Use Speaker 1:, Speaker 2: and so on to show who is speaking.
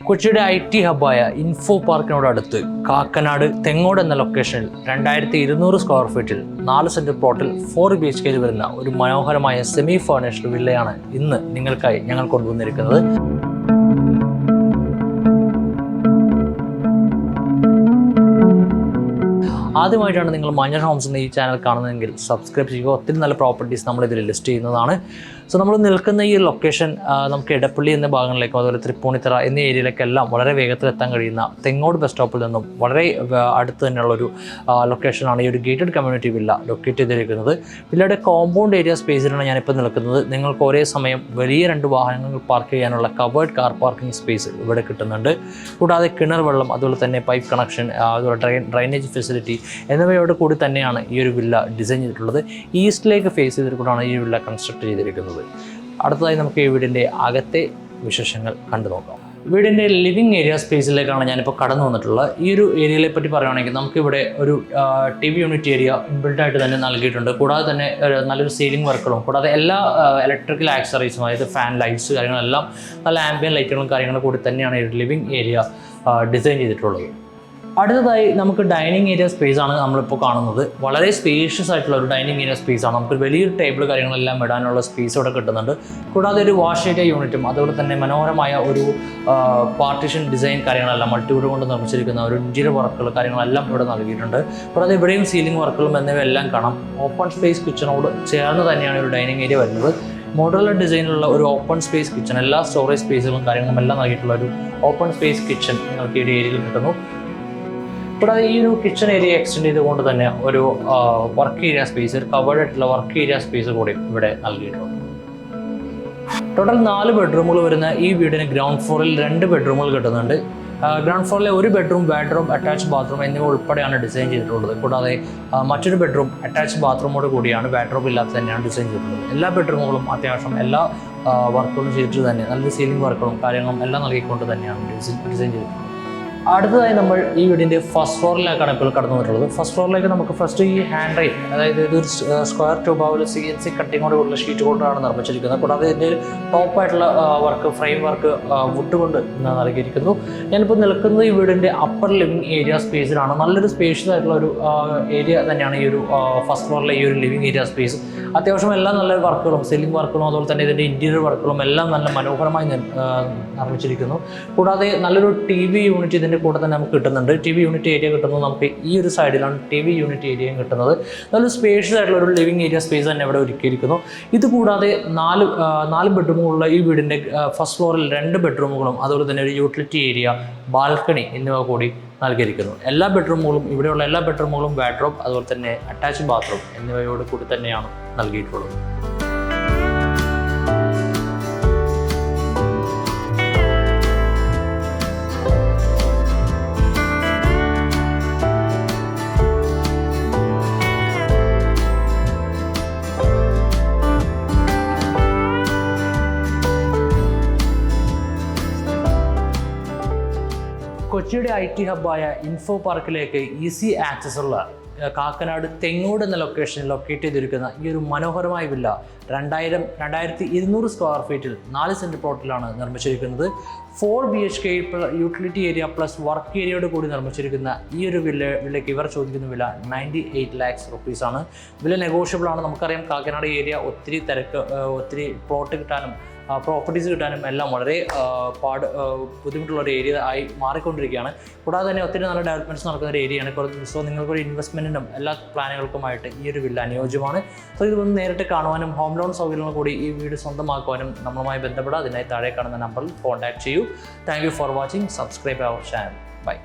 Speaker 1: കൊച്ചിയുടെ IT ഹബ്ബായ info പാർക്കിനോടടുത്ത് Kakkanad Thengode എന്ന ലൊക്കേഷനിൽ 2200 സ്ക്വയർ ഫീറ്റിൽ 4 സെന്റ് പ്ലോട്ടിൽ 4 BHK വരുന്ന ഒരു മനോഹരമായ സെമി ഫർണിഷ്ഡ് വില്ലയാണ് ഇന്ന് നിങ്ങൾക്കായി ഞങ്ങൾ കൊണ്ടുവന്നിരിക്കുന്നത്. ആദ്യമായിട്ടാണ് നിങ്ങൾ മഞ്ഞൾ ഹോംസ് എന്ന ഈ ചാനൽ കാണുന്നതെങ്കിൽ സബ്സ്ക്രൈബ് ചെയ്യുക. ഒത്തിരി നല്ല പ്രോപ്പർട്ടീസ് നമ്മളിതിൽ ലിസ്റ്റ് ചെയ്യുന്നതാണ്. സോ നമ്മൾ നിൽക്കുന്ന ഈ ലൊക്കേഷൻ നമുക്ക് എടപ്പള്ളി എന്ന ഭാഗങ്ങളിലേക്കും അതുപോലെ തൃപ്പൂണിത്തറ എന്നീ ഏരിയയിലേക്കെല്ലാം വളരെ വേഗത്തിൽ എത്താൻ കഴിയുന്ന തെങ്ങോട് ബസ് സ്റ്റോപ്പിൽ നിന്നും വളരെ അടുത്ത് തന്നെയുള്ളൊരു ലൊക്കേഷനാണ് ഈ ഒരു ഗേറ്റഡ് കമ്മ്യൂണിറ്റി വില്ല ലൊക്കേറ്റ് ചെയ്തിരിക്കുന്നത്. വില്ലയുടെ കോമ്പൗണ്ട് ഏരിയ സ്പേസിലാണ് ഞാനിപ്പോൾ നിൽക്കുന്നത്. നിങ്ങൾക്ക് ഒരേ സമയം വലിയ 2 വാഹനങ്ങൾ പാർക്ക് ചെയ്യാനുള്ള കവേർഡ് കാർ പാർക്കിംഗ് സ്പേസ് ഇവിടെ കിട്ടുന്നുണ്ട്. കൂടാതെ കിണർ വെള്ളം, അതുപോലെ തന്നെ പൈപ്പ് കണക്ഷൻ, അതുപോലെ ഡ്രൈനേജ് ഫെസിലിറ്റി എന്നിവയോട് കൂടി തന്നെയാണ് ഈ ഒരു വില്ല ഡിസൈൻ ചെയ്തിട്ടുള്ളത്. ഈസ്റ്റിലേക്ക് ഫേസ് ചെയ്തിട്ടാണ് ഈ വില്ല കൺസ്ട്രക്ട് ചെയ്തിരിക്കുന്നത്. അടുത്തതായി നമുക്ക് ഈ വീടിൻ്റെ അകത്തെ വിശേഷങ്ങൾ കണ്ടു നോക്കാം. വീടിൻ്റെ ലിവിങ് ഏരിയ സ്പേസിലേക്കാണ് ഞാനിപ്പോൾ കടന്നു വന്നിട്ടുള്ളത്. ഈ ഒരു ഏരിയയെ പറ്റി പറയുകയാണെങ്കിൽ നമുക്കിവിടെ ഒരു TV യൂണിറ്റ് ഏരിയ ഇൻബിൽഡായിട്ട് തന്നെ നൽകിയിട്ടുണ്ട്. കൂടാതെ തന്നെ നല്ലൊരു സീലിംഗ് വർക്കുകളും കൂടാതെ എല്ലാ ഇലക്ട്രിക്കൽ ആക്സറീസും, അതായത് ഫാൻ, ലൈറ്റ്സ് കാര്യങ്ങളെല്ലാം നല്ല ആംബിയൻ ലൈറ്റുകളും കാര്യങ്ങളും കൂടി തന്നെയാണ് ഈ ഒരു ലിവിങ് ഏരിയ ഡിസൈൻ ചെയ്തിട്ടുള്ളത്. അടുത്തതായി നമുക്ക് ഡൈനിങ് ഏരിയ സ്പേസ് ആണ് നമ്മളിപ്പോൾ കാണുന്നത്. വളരെ സ്പേഷ്യസ് ആയിട്ടുള്ള ഒരു ഡൈനിങ് ഏരിയ സ്പേസ് ആണ്. നമുക്ക് വലിയൊരു ടേബിൾ കാര്യങ്ങളെല്ലാം ഇടാനുള്ള സ്പേസ് ഇവിടെ കിട്ടുന്നുണ്ട്. കൂടാതെ ഒരു വാഷ് ഏരിയ യൂണിറ്റും അതുപോലെ തന്നെ മനോഹരമായ ഒരു പാർട്ടീഷൻ ഡിസൈൻ കാര്യങ്ങളെല്ലാം മൾട്ടിവുഡ് കൊണ്ട് നിർമ്മിച്ചിരിക്കുന്ന ഒരു ഇൻറ്റീരിയർ വർക്കുകൾ കാര്യങ്ങളെല്ലാം ഇവിടെ നൽകിയിട്ടുണ്ട്. കൂടാതെ ഇവിടെയും സീലിംഗ് വർക്കുകളും എന്നിവയെല്ലാം കാണാം. ഓപ്പൺ സ്പേസ് കിച്ചണോട് ചേർന്ന് തന്നെയാണ് ഒരു ഡൈനിങ് ഏരിയ വരുന്നത്. മോഡുലർ ഡിസൈനിലുള്ള ഒരു ഓപ്പൺ സ്പേസ് കിച്ചൺ, എല്ലാ സ്റ്റോറേജ് സ്പേസുകളും കാര്യങ്ങളും എല്ലാം നൽകിയിട്ടുള്ള ഒരു ഓപ്പൺ സ്പേസ് കിച്ചൺ നിങ്ങൾക്ക് ഈ ഏരിയയിൽ കിട്ടുന്നു. കൂടാതെ ഈ ഒരു കിച്ചൺ ഏരിയ എക്സ്റ്റെൻഡ് ചെയ്തുകൊണ്ട് തന്നെ ഒരു വർക്ക് ഏരിയ സ്പേസ്, ഒരു കവേർഡ് ആയിട്ടുള്ള വർക്ക് ഏരിയ സ്പേസ് കൂടി ഇവിടെ നൽകിയിട്ടുണ്ട്. ടോട്ടൽ 4 ബെഡ്റൂമുകൾ വരുന്ന ഈ വീടിന് ഗ്രൗണ്ട് ഫ്ലോറിൽ 2 ബെഡ്റൂമുകൾ കിട്ടുന്നുണ്ട്. ഗ്രൗണ്ട് ഫ്ലോറിലെ ഒരു ബെഡ്റൂം, വാർഡ്രോബ്, അറ്റാച്ച് ബാത്റൂം എന്നിവ ഉൾപ്പെടെയാണ് ഡിസൈൻ ചെയ്തിട്ടുള്ളത്. കൂടാതെ മറ്റൊരു ബെഡ്റൂം അറ്റാച്ച് ബാത്റൂമോട് കൂടിയാണ്, വാർഡ്രോബ് ഇല്ലാതെ തന്നെയാണ് ഡിസൈൻ ചെയ്തിട്ടുള്ളത്. എല്ലാ ബെഡ്റൂമുകളും അത്യാവശ്യം എല്ലാ വർക്കുകളും ചെയ്തിട്ട് തന്നെ നല്ലൊരു സീലിംഗ് വർക്കുകളും കാര്യങ്ങളും എല്ലാം നൽകിക്കൊണ്ട് തന്നെയാണ് ഡിസൈൻ ചെയ്തിട്ടുള്ളത്. അടുത്തതായി നമ്മൾ ഈ വീടിൻ്റെ ഫസ്റ്റ് ഫ്ലോറിലേക്കാണ് ഇപ്പോൾ കടന്നു വന്നിട്ടുള്ളത്. ഫസ്റ്റ് ഫ്ലോറിലേക്ക് നമുക്ക് ഫസ്റ്റ് ഈ ഹാൻഡ് റൈൽ, അതായത് ഇതൊരു സ്ക്വയർ ട്യൂബ് CNC കട്ടിങ്ങോട് കൂടിയുള്ള ഷീറ്റ് കൊണ്ടാണ് നിർമ്മിച്ചിരിക്കുന്നത്. കൂടാതെ ഇതിൻ്റെ ടോപ്പായിട്ടുള്ള വർക്ക്, ഫ്രെയിം വർക്ക് വുഡ് കൊണ്ട് നൽകിയിരിക്കുന്നു. ഞാനിപ്പോൾ നിൽക്കുന്നത് ഈ വീടിൻ്റെ അപ്പർ ലിവിങ് ഏരിയ സ്പേസിലാണ്. നല്ലൊരു സ്പേഷ്യസ് ആയിട്ടുള്ള ഒരു ഏരിയ തന്നെയാണ് ഈ ഒരു ഫസ്റ്റ് ഫ്ലോറിലെ ഈ ഒരു ലിവിങ് ഏരിയ സ്പേസ്. അത്യാവശ്യം എല്ലാ നല്ല വർക്കുകളും, സീലിംഗ് വർക്കുകളും അതുപോലെ തന്നെ ഇതിൻ്റെ ഇൻറ്റീരിയർ വർക്കുകളും എല്ലാം നല്ല മനോഹരമായി നിർമ്മിച്ചിരിക്കുന്നു. കൂടാതെ നല്ലൊരു TV യൂണിറ്റ് ഇതിൻ്റെ കൂടെ തന്നെ നമുക്ക് കിട്ടുന്നുണ്ട്. TV യൂണിറ്റ് ഏരിയ കിട്ടുന്നത് നമുക്ക് ഈ ഒരു സൈഡിലാണ് TV യൂണിറ്റ് ഏരിയയും കിട്ടുന്നത്. നല്ലൊരു സ്പേഷ്യസ് ആയിട്ടുള്ള ഒരു ലിവിങ് ഏരിയ സ്പേസ് തന്നെ ഇവിടെ ഒരുക്കിയിരിക്കുന്നു. ഇതുകൂടാതെ 4 ബെഡ്റൂമുകളുള്ള ഈ വീടിൻ്റെ ഫസ്റ്റ് ഫ്ലോറിൽ 2 ബെഡ്റൂമുകളും അതുപോലെ തന്നെ ഒരു യൂട്ടിലിറ്റി ഏരിയ, ബാൽക്കണി എന്നിവ കൂടി നൽകിയിരിക്കുന്നു. എല്ലാ ബെഡ്റൂമുകളും, ഇവിടെയുള്ള എല്ലാ ബെഡ്റൂമുകളും വാർഡ്രോബ് അതുപോലെ തന്നെ അറ്റാച്ച് ബാത്റൂം എന്നിവയോട് കൂടി തന്നെയാണ് നൽകിയിട്ടുള്ളത്. കൊച്ചിയുടെ IT ഹബ്ബായ ഇൻഫോ പാർക്കിലേക്ക് ഈസി ആക്സസ് ഉള്ള കാക്കനാട് തെങ്ങോട് എന്ന ലൊക്കേഷനിൽ ലൊക്കേറ്റ് ചെയ്തിരിക്കുന്ന ഈ ഒരു മനോഹരമായ വില്ല 2200 സ്ക്വയർ ഫീറ്റിൽ 4 സെന്റ് പ്ലോട്ടിലാണ് നിർമ്മിച്ചിരിക്കുന്നത്. 4 BHK utility area plus work ഏരിയയോട് കൂടി നിർമ്മിച്ചിരിക്കുന്ന ഈ ഒരു വില്ലയ്ക്ക് ഇവർ ചോദിക്കുന്ന വില 98 lakhs rupees ആണ്. വില നെഗോഷ്യബിൾ ആണ്. നമുക്കറിയാം കാക്കനാട് ഏരിയ ഒത്തിരി പ്ലോട്ട് കിട്ടാനും പ്രോപ്പർട്ടീസ് കിട്ടാനും എല്ലാം വളരെ ബുദ്ധിമുട്ടുള്ള ഒരു ഏരിയ ആയി മാറിക്കൊണ്ടിരിക്കുകയാണ്. കൂടാതെ തന്നെ ഒത്തിരി നല്ല ഡെവലപ്മെൻറ്റ്സ് നടക്കുന്ന ഒരു ഏരിയയാണ്. സോ നിങ്ങൾക്കൊരു ഇൻവെസ്റ്റ്മെൻറ്റിനും എല്ലാ പ്ലാനുകൾക്കുമായിട്ട് ഈ ഒരു വില്ല അനുയോജ്യമാണ്. സോ ഇത് വന്ന് നേരിട്ട് കാണുവാനും ഹോം ലോൺ സൗകര്യങ്ങൾ കൂടി ഈ വീട് സ്വന്തമാക്കുവാനും നമ്മളുമായി ബന്ധപ്പെടുക. അതിനായി താഴെ കാണുന്ന നമ്പറിൽ കോൺടാക്ട് ചെയ്യൂ. Thank you for watching. Subscribe our channel. By.